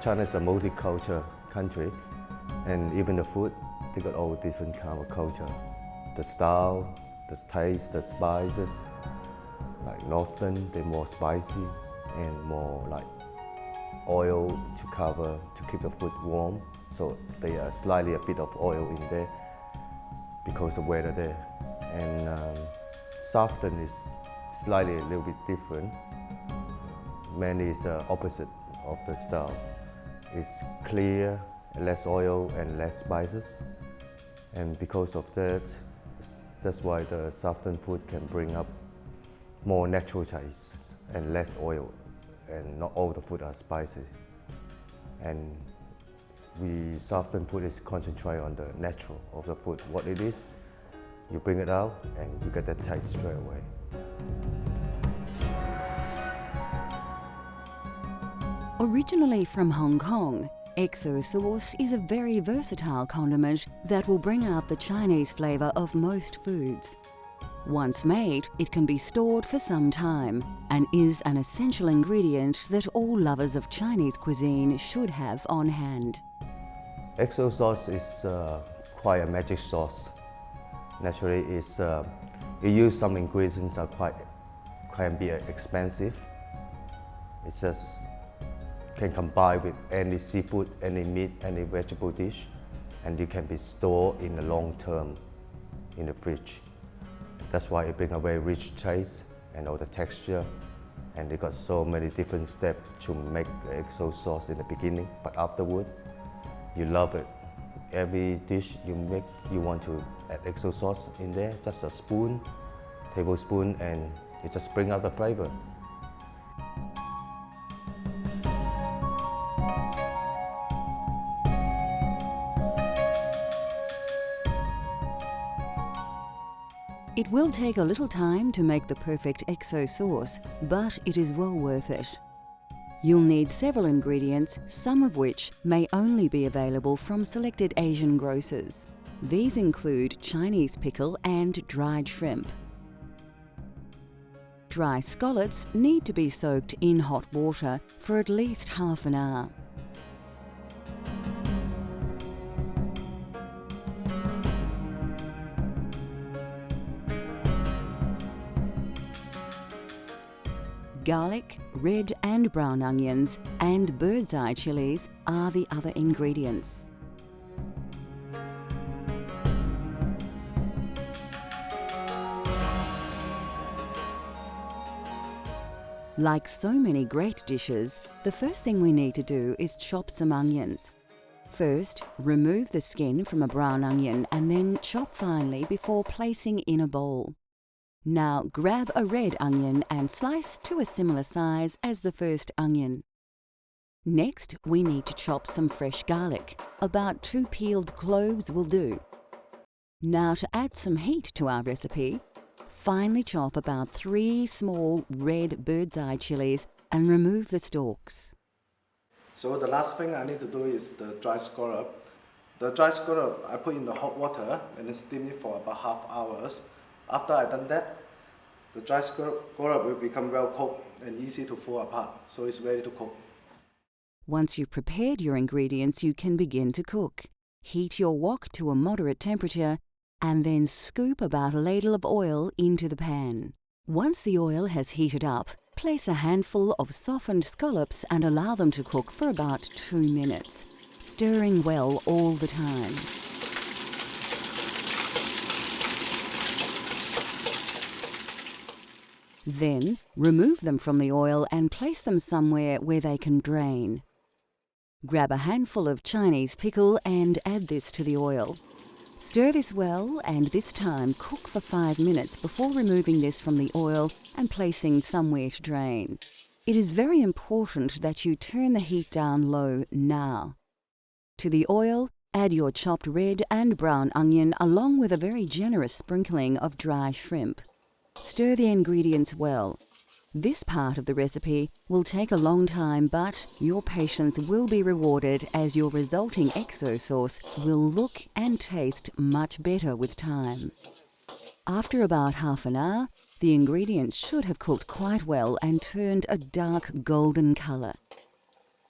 China is a multicultural country, and even the food, they got all different kind of culture. The style, the taste, the spices. Like Northern, they're more spicy and more like oil to cover, to keep the food warm. So they are slightly a bit of oil in there because of weather there. And Southern is slightly a little bit different. Mainly it's the opposite of the style. It's clear, less oil and less spices. And because of that, that's why the Southern food can bring up more natural taste and less oil, and not all the food are spicy. And Southern food is concentrate on the natural of the food, what it is. You bring it out and you get that taste straight away. Originally from Hong Kong, XO sauce is a very versatile condiment that will bring out the Chinese flavour of most foods. Once made, it can be stored for some time and is an essential ingredient that all lovers of Chinese cuisine should have on hand. XO sauce is quite a magic sauce. Naturally, it use some ingredients that can be expensive. It just can combine with any seafood, any meat, any vegetable dish, and it can be stored in the long term in the fridge. That's why it brings a very rich taste and all the texture, and they got so many different steps to make the XO sauce in the beginning, but afterward, you love it. Every dish you make, you want to add XO sauce in there, just a spoon, tablespoon, and it just brings out the flavor. It will take a little time to make the perfect XO sauce, but it is well worth it. You'll need several ingredients, some of which may only be available from selected Asian grocers. These include Chinese pickle and dried shrimp. Dry scallops need to be soaked in hot water for at least half an hour. Garlic, red and brown onions, and bird's eye chilies are the other ingredients. Like so many great dishes, the first thing we need to do is chop some onions. First, remove the skin from a brown onion and then chop finely before placing in a bowl. Now grab a red onion and slice to a similar size as the first onion. Next, we need to chop some fresh garlic. About 2 peeled cloves will do. Now to add some heat to our recipe, finely chop about 3 small red bird's eye chilies and remove the stalks. So the last thing I need to do is the dry scallop. The dry scallop I put in the hot water and then steam it for about half hours. After I've done that, the dry scallop will become well cooked and easy to pull apart, so it's ready to cook. Once you've prepared your ingredients, you can begin to cook. Heat your wok to a moderate temperature and then scoop about a ladle of oil into the pan. Once the oil has heated up, place a handful of softened scallops and allow them to cook for about 2 minutes, stirring well all the time. Then, remove them from the oil and place them somewhere where they can drain. Grab a handful of Chinese pickle and add this to the oil. Stir this well and this time cook for 5 minutes before removing this from the oil and placing somewhere to drain. It is very important that you turn the heat down low now. To the oil, add your chopped red and brown onion along with a very generous sprinkling of dry shrimp. Stir the ingredients well. This part of the recipe will take a long time, but your patience will be rewarded as your resulting XO sauce will look and taste much better with time. After about half an hour, the ingredients should have cooked quite well and turned a dark golden colour.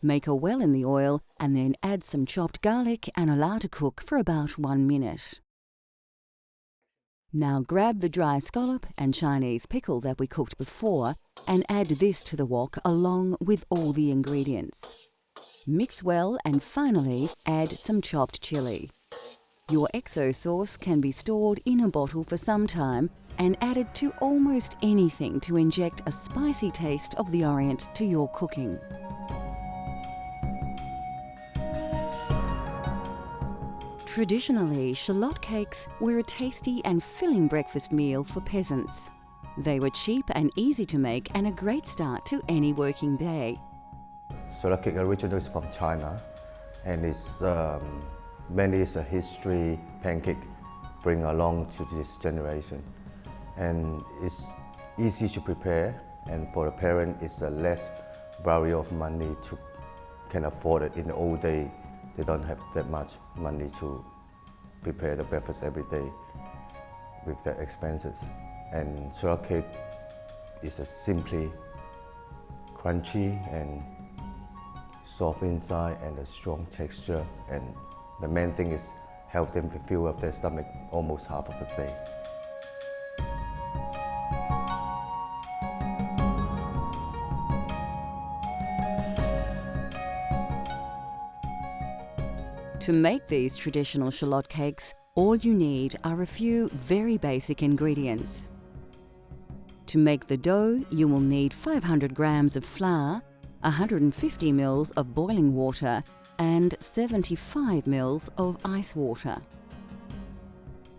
Make a well in the oil and then add some chopped garlic and allow to cook for about 1 minute. Now grab the dry scallop and Chinese pickle that we cooked before and add this to the wok along with all the ingredients. Mix well and finally add some chopped chili. Your XO sauce can be stored in a bottle for some time and added to almost anything to inject a spicy taste of the Orient to your cooking. Traditionally, shallot cakes were a tasty and filling breakfast meal for peasants. They were cheap and easy to make and a great start to any working day. Shallot cake originally is from China, and it's mainly it's a history pancake bring along to this generation. And it's easy to prepare, and for the parent it's a less variety of money to can afford it. In the old day, they don't have that much money to prepare the breakfast every day with their expenses. And shallot cake is a simply crunchy and soft inside and a strong texture, and the main thing is help them to fill up their stomach almost half of the day. To make these traditional shallot cakes, all you need are a few very basic ingredients. To make the dough, you will need 500 grams of flour, 150 ml of boiling water, and 75 ml of ice water.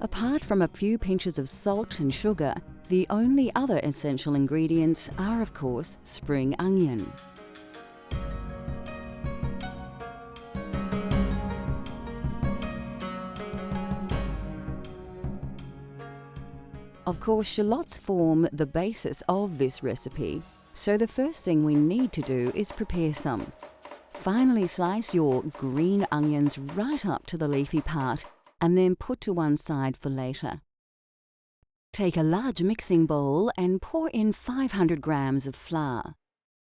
Apart from a few pinches of salt and sugar, the only other essential ingredients are, of course, spring onion. Of course, shallots form the basis of this recipe, so the first thing we need to do is prepare some. Finally, slice your green onions right up to the leafy part and then put to one side for later. Take a large mixing bowl and pour in 500 grams of flour.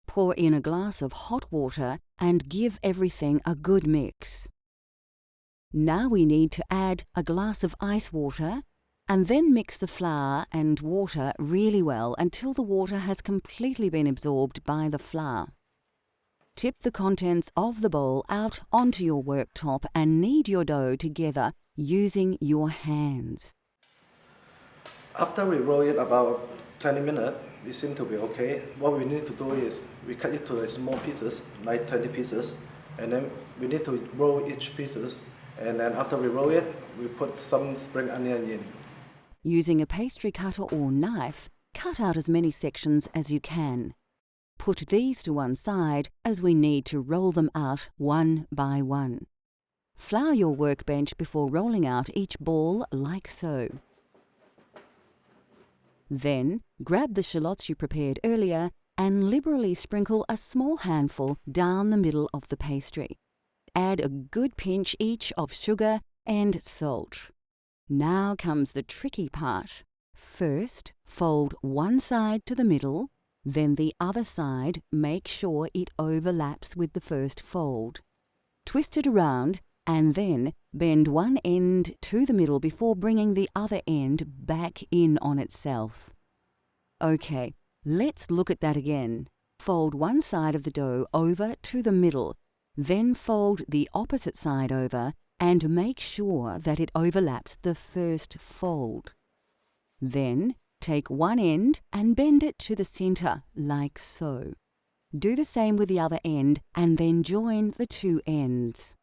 Pour in a glass of hot water and give everything a good mix. Now we need to add a glass of ice water and then mix the flour and water really well until the water has completely been absorbed by the flour. Tip the contents of the bowl out onto your worktop and knead your dough together using your hands. After we roll it about 20 minutes, it seems to be okay. What we need to do is we cut it to small pieces, like 20 pieces, and then we need to roll each pieces. And then after we roll it, we put some spring onion in. Using a pastry cutter or knife, cut out as many sections as you can. Put these to one side as we need to roll them out one by one. Flour your workbench before rolling out each ball like so. Then, grab the shallots you prepared earlier and liberally sprinkle a small handful down the middle of the pastry. Add a good pinch each of sugar and salt. Now comes the tricky part. First, fold one side to the middle, then the other side, make sure it overlaps with the first fold. Twist it around and then bend one end to the middle before bringing the other end back in on itself. Okay, let's look at that again. Fold one side of the dough over to the middle, then fold the opposite side over and make sure that it overlaps the first fold. Then take one end and bend it to the center like so. Do the same with the other end and then join the two ends.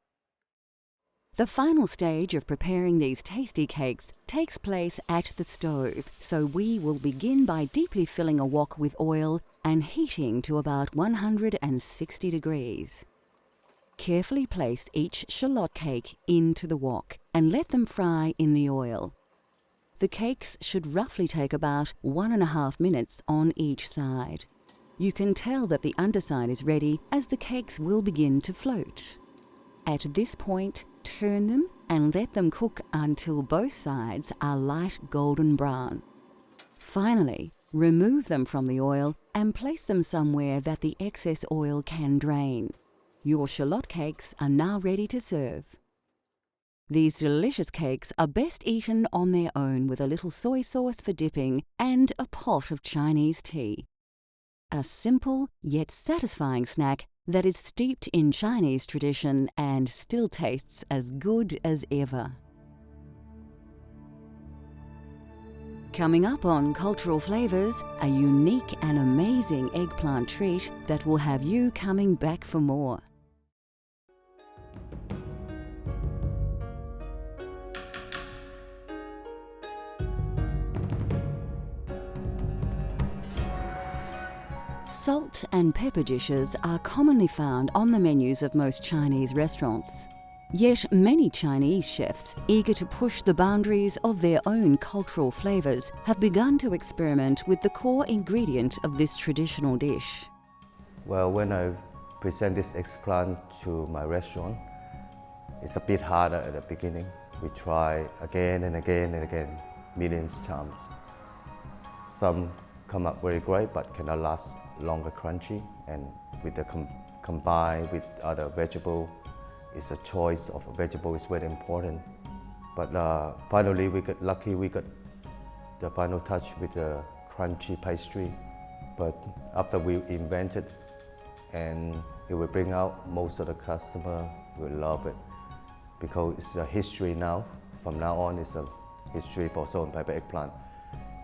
The final stage of preparing these tasty cakes takes place at the stove, so we will begin by deeply filling a wok with oil and heating to about 160 degrees. Carefully place each shallot cake into the wok and let them fry in the oil. The cakes should roughly take about 1.5 minutes on each side. You can tell that the underside is ready as the cakes will begin to float. At this point, turn them and let them cook until both sides are light golden brown. Finally, remove them from the oil and place them somewhere that the excess oil can drain. Your shallot cakes are now ready to serve. These delicious cakes are best eaten on their own with a little soy sauce for dipping and a pot of Chinese tea. A simple yet satisfying snack that is steeped in Chinese tradition and still tastes as good as ever. Coming up on Cultural Flavours, a unique and amazing eggplant treat that will have you coming back for more. Salt and pepper dishes are commonly found on the menus of most Chinese restaurants. Yet many Chinese chefs, eager to push the boundaries of their own cultural flavours, have begun to experiment with the core ingredient of this traditional dish. Well, when I present this eggplant to my restaurant, it's a bit harder at the beginning. We try again and again and again, millions of times. Some come up very great but cannot last longer crunchy, and with the combined with other vegetable, it's a choice of a vegetable is very important. But finally we got lucky, we got the final touch with the crunchy pastry. But after we invented and it will bring out, most of the customer will love it because it's a history now. From now on, it's a history for salt and pepper eggplant.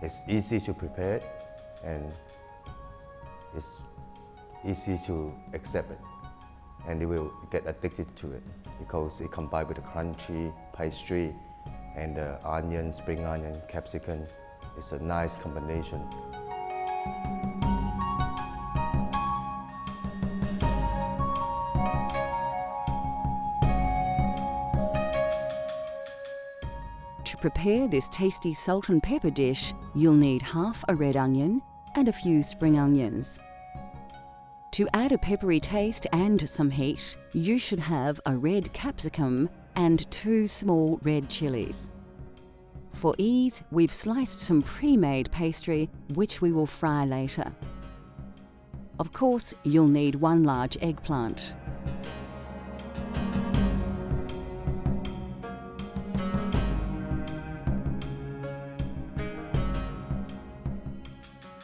It's easy to prepare and it's easy to accept it, and they will get addicted to it because it combined with the crunchy pastry and the onion, spring onion, capsicum. It's a nice combination. To prepare this tasty salt and pepper dish, you'll need half a red onion and a few spring onions. To add a peppery taste and some heat, you should have a red capsicum and 2 small red chilies. For ease, we've sliced some pre-made pastry, which we will fry later. Of course, you'll need 1 large eggplant.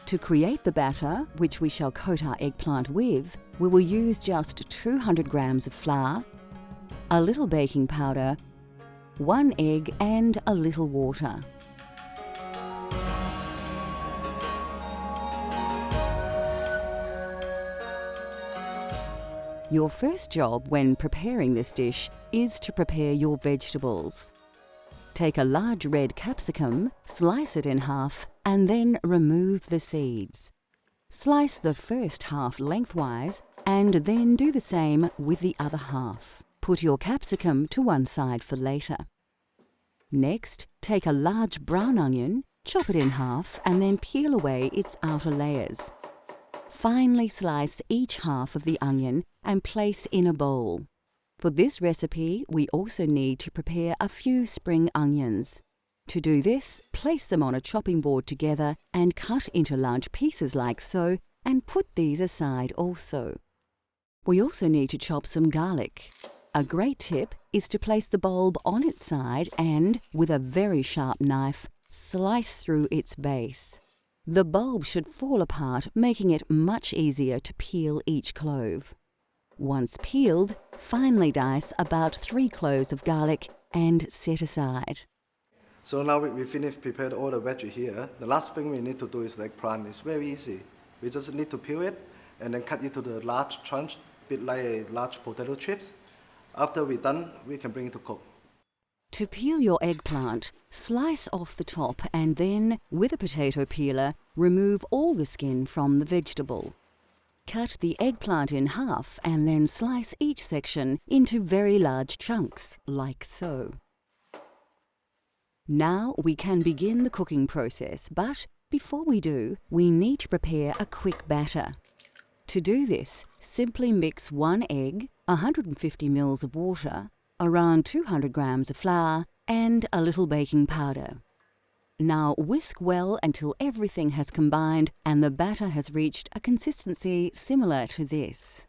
To create the batter, which we shall coat our eggplant with, we will use just 200 grams of flour, a little baking powder, 1 egg and a little water. Your first job when preparing this dish is to prepare your vegetables. Take a large red capsicum, slice it in half, and then remove the seeds. Slice the first half lengthwise and then do the same with the other half. Put your capsicum to one side for later. Next, take a large brown onion, chop it in half and then peel away its outer layers. Finely slice each half of the onion and place in a bowl. For this recipe, we also need to prepare a few spring onions. To do this, place them on a chopping board together and cut into large pieces like so, and put these aside also. We also need to chop some garlic. A great tip is to place the bulb on its side and, with a very sharp knife, slice through its base. The bulb should fall apart, making it much easier to peel each clove. Once peeled, finely dice about 3 cloves of garlic and set aside. So now we finished prepared all the veggie here. The last thing we need to do is the eggplant. It's very easy. We just need to peel it and then cut it to the large chunks, a bit like large potato chips. After we're done, we can bring it to cook. To peel your eggplant, slice off the top and then, with a potato peeler, remove all the skin from the vegetable. Cut the eggplant in half and then slice each section into very large chunks, like so. Now we can begin the cooking process, but before we do, we need to prepare a quick batter. To do this, simply mix 1 egg, 150 ml of water, around 200 grams of flour, and a little baking powder. Now whisk well until everything has combined and the batter has reached a consistency similar to this.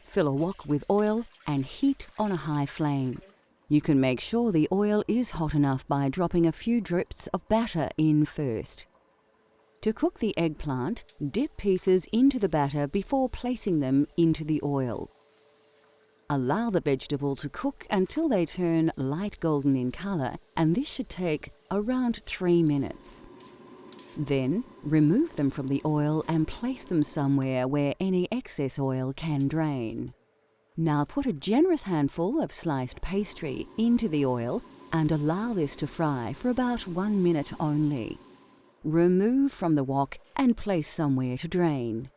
Fill a wok with oil and heat on a high flame. You can make sure the oil is hot enough by dropping a few drips of batter in first. To cook the eggplant, dip pieces into the batter before placing them into the oil. Allow the vegetable to cook until they turn light golden in color, and this should take around 3 minutes. Then, remove them from the oil and place them somewhere where any excess oil can drain. Now put a generous handful of sliced pastry into the oil and allow this to fry for about 1 minute only. Remove from the wok and place somewhere to drain.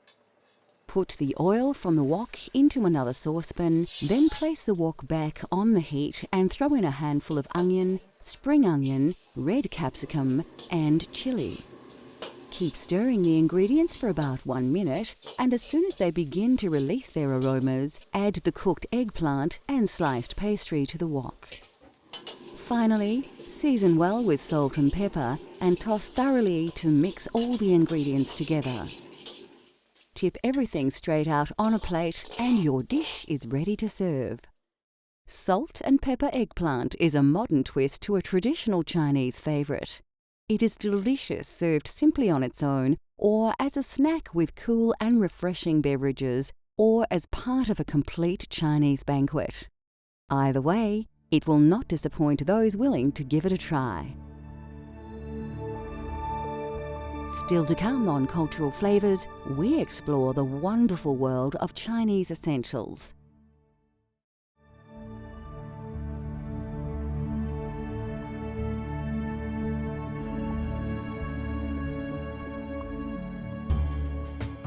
Put the oil from the wok into another saucepan, then place the wok back on the heat and throw in a handful of onion, spring onion, red capsicum and chili. Keep stirring the ingredients for about 1 minute, and as soon as they begin to release their aromas, add the cooked eggplant and sliced pastry to the wok. Finally, season well with salt and pepper and toss thoroughly to mix all the ingredients together. Tip everything straight out on a plate and your dish is ready to serve. Salt and pepper eggplant is a modern twist to a traditional Chinese favorite. It is delicious served simply on its own, or as a snack with cool and refreshing beverages, or as part of a complete Chinese banquet. Either way, it will not disappoint those willing to give it a try. Still to come on Cultural Flavours, we explore the wonderful world of Chinese essentials.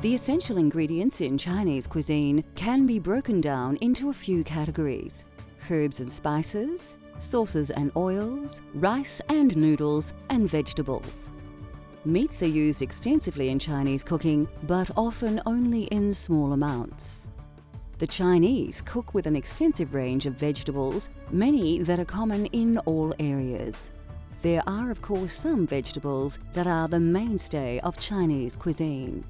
The essential ingredients in Chinese cuisine can be broken down into a few categories: herbs and spices, sauces and oils, rice and noodles, and vegetables. Meats are used extensively in Chinese cooking, but often only in small amounts. The Chinese cook with an extensive range of vegetables, many that are common in all areas. There are, of course, some vegetables that are the mainstay of Chinese cuisine.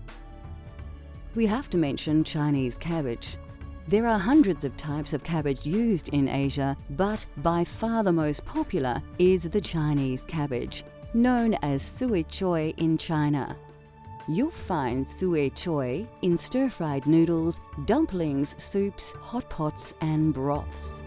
We have to mention Chinese cabbage. There are hundreds of types of cabbage used in Asia, but by far the most popular is the Chinese cabbage, known as sui choy in China. You'll find sui choy in stir-fried noodles, dumplings, soups, hot pots and broths.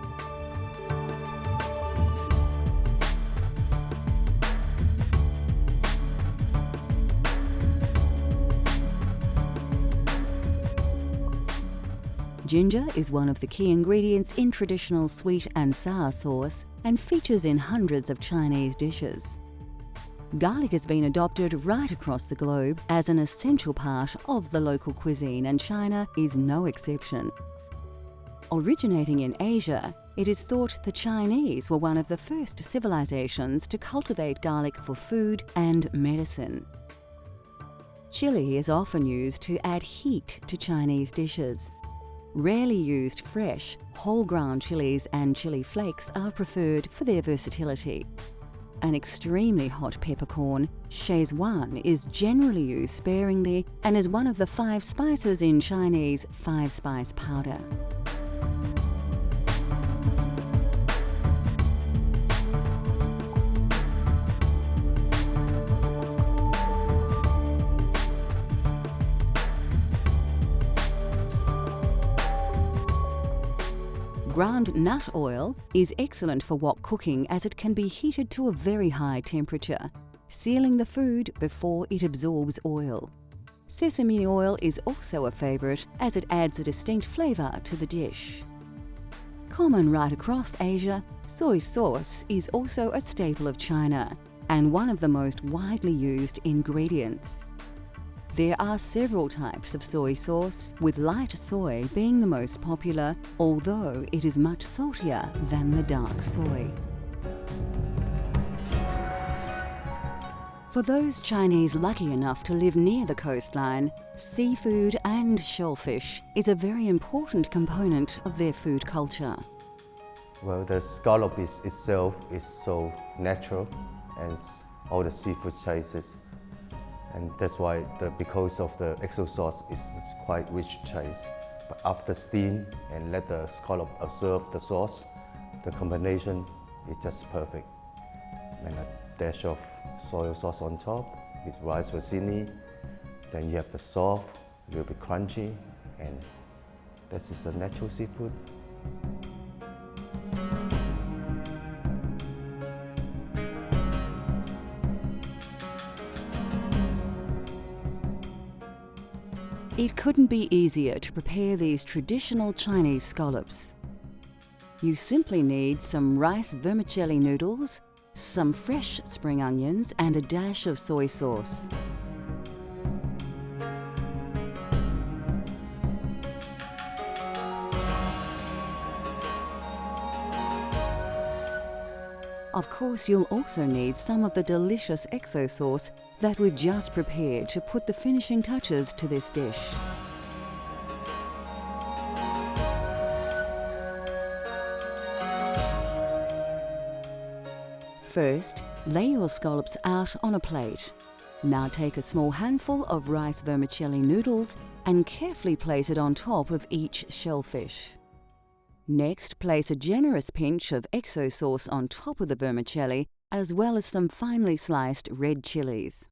Ginger is one of the key ingredients in traditional sweet and sour sauce and features in hundreds of Chinese dishes. Garlic has been adopted right across the globe as an essential part of the local cuisine, and China is no exception. Originating in Asia, it is thought the Chinese were one of the first civilizations to cultivate garlic for food and medicine. Chili is often used to add heat to Chinese dishes. Rarely used fresh, whole ground chilies and chili flakes are preferred for their versatility. An extremely hot peppercorn, Szechuan, is generally used sparingly and is one of the 5 spices in Chinese 5-spice powder. Ground nut oil is excellent for wok cooking as it can be heated to a very high temperature, sealing the food before it absorbs oil. Sesame oil is also a favourite as it adds a distinct flavour to the dish. Common right across Asia, soy sauce is also a staple of China and one of the most widely used ingredients. There are several types of soy sauce, with light soy being the most popular, although it is much saltier than the dark soy. For those Chinese lucky enough to live near the coastline, seafood and shellfish is a very important component of their food culture. Well, the scallop itself is so natural, and all the seafood tastes. And that's why because of the XO sauce is quite rich taste. But after steam and let the scallop absorb the sauce, the combination is just perfect. And a dash of soy sauce on top with rice fusilli. Then you have the soft, a little bit crunchy, and this is a natural seafood. It couldn't be easier to prepare these traditional Chinese scallops. You simply need some rice vermicelli noodles, some fresh spring onions, and a dash of soy sauce. Of course, you'll also need some of the delicious XO sauce that we've just prepared to put the finishing touches to this dish. First, lay your scallops out on a plate. Now take a small handful of rice vermicelli noodles and carefully place it on top of each shellfish. Next, place a generous pinch of XO sauce on top of the vermicelli, as well as some finely sliced red chilies.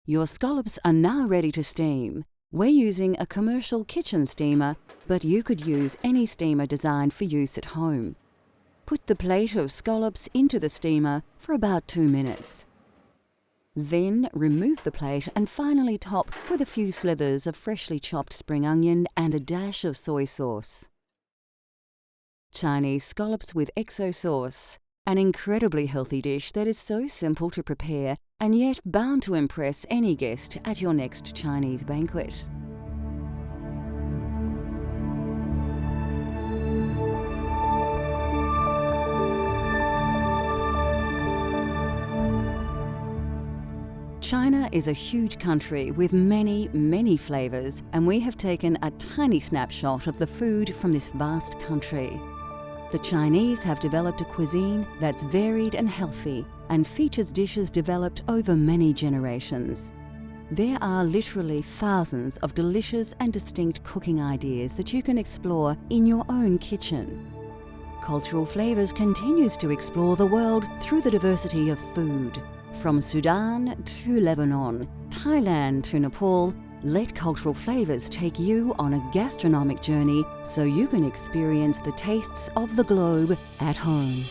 Your scallops are now ready to steam. We're using a commercial kitchen steamer, but you could use any steamer designed for use at home. Put the plate of scallops into the steamer for about 2 minutes. Then remove the plate and finally top with a few slithers of freshly chopped spring onion and a dash of soy sauce. Chinese scallops with XO sauce, an incredibly healthy dish that is so simple to prepare and yet bound to impress any guest at your next Chinese banquet. China is a huge country with many, many flavours, and we have taken a tiny snapshot of the food from this vast country. The Chinese have developed a cuisine that's varied and healthy and features dishes developed over many generations. There are literally thousands of delicious and distinct cooking ideas that you can explore in your own kitchen. Cultural Flavours continues to explore the world through the diversity of food. From Sudan to Lebanon, Thailand to Nepal, let Cultural Flavours take you on a gastronomic journey so you can experience the tastes of the globe at home.